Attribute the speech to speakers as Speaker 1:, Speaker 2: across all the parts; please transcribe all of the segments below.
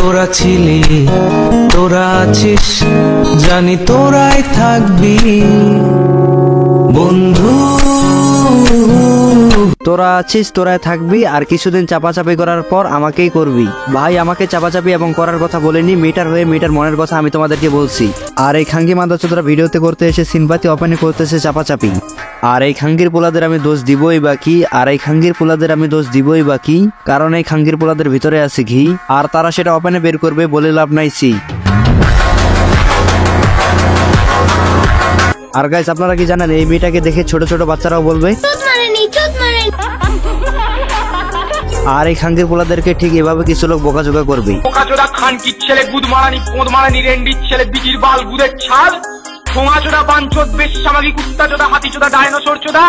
Speaker 1: তোরা ছিলি, তোরা আছিস, জানি তোরাই থাকবি বন্ধু।
Speaker 2: তোরা আছিস, তোরাই থাকবি, আর কিছুদিন চাপাচাপি করার পর আমাকেই করবি। ভাই আমাকে চাপাচাপি এবং করার কথা বলেনি, মেয়েটার হয়ে মেয়েটার মনের কথা আমি তোমাদেরকে বলছি। আর এই খাঙ্গি মাদাচোদরা ভিডিওতে করতে এসে সিনপাতি ওপেনে করতেছে চাপাচাপি। আর এই খাঙ্গির পোলাদের আমি দোষ দিবই বাকি, কারণ এই খাঙ্গির পোলাদের ভিতরে আছে ঘি, আর তারা সেটা ওপেনে বের করবে বলে লাভ নাইছি। আর গাইস আপনারা কি জানেন এই মেয়েটাকে দেখে ছোট ছোট বাচ্চারাও বলবে। আর এই খাঙ্গির পোলাদেরকে ঠিক এভাবে কিছু লোক বোকাচোকা করবে।
Speaker 3: বোকাচোদা খানকির ছেলে, গুদ মারানি পোঁদ মারানি রেন্ডির ছেলে, বিচির বাল গুদের ছাল, ঠোঙাচোদা বাঞ্চোদ বেশ্যামাগি কুত্তাচোদা হাতিচোদা ডায়নোসর চোদা।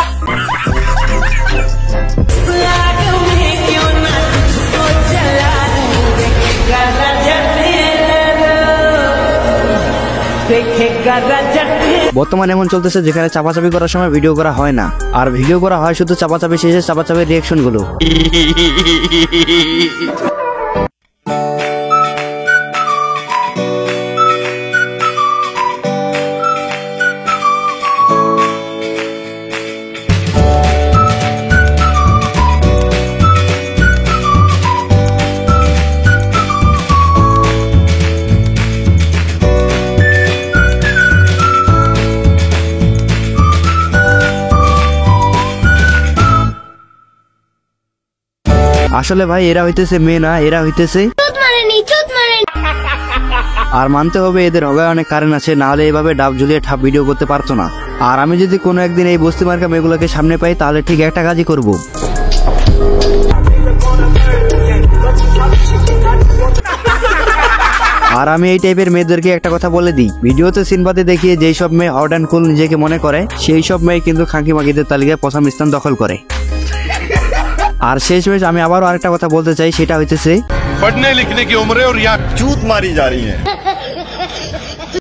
Speaker 2: বর্তমানে এমন চলতেছে যেখানে চাপাচাপি করার সময় ভিডিও করা হয় না, আর ভিডিও করা হয় শুধু চাপাচাপি শেষে চাপাচাপির রিয়াকশন গুলো। আসলে ভাই এরা হইতেছে মেয়ে না, এরা হইতেছে আর মানতে হবে এদের হগায় অনেক কারণ আছে, না হলে এভাবে ডাব ঝুলিয়ে ঠাপ ভিডিও করতে পারতো না। আর আমি যদি কোনো একদিন এই বস্তি মার্কা মেয়েগুলোকে সামনে পাই তাহলে ঠিক একটা কাজই করব। আর আমি এই টাইপের মেয়েদেরকে একটা কথা বলে দিই, ভিডিওতে সিনপাতি দেখিয়ে যেই সব মেয়ে হট অ্যান্ড কুল নিজেকে মনে করে সেই সব মেয়ে কিন্তু খাঁকি মাগিদের তালিকায় প্রথম স্থান দখল করে। আর শেষমেশ আমি আবারও আরেকটা কথা বলতে চাই, সেটা হইতেছে
Speaker 4: पढ़ने लिखने की उम्र है और यहाँ चूत मारी जा रही है।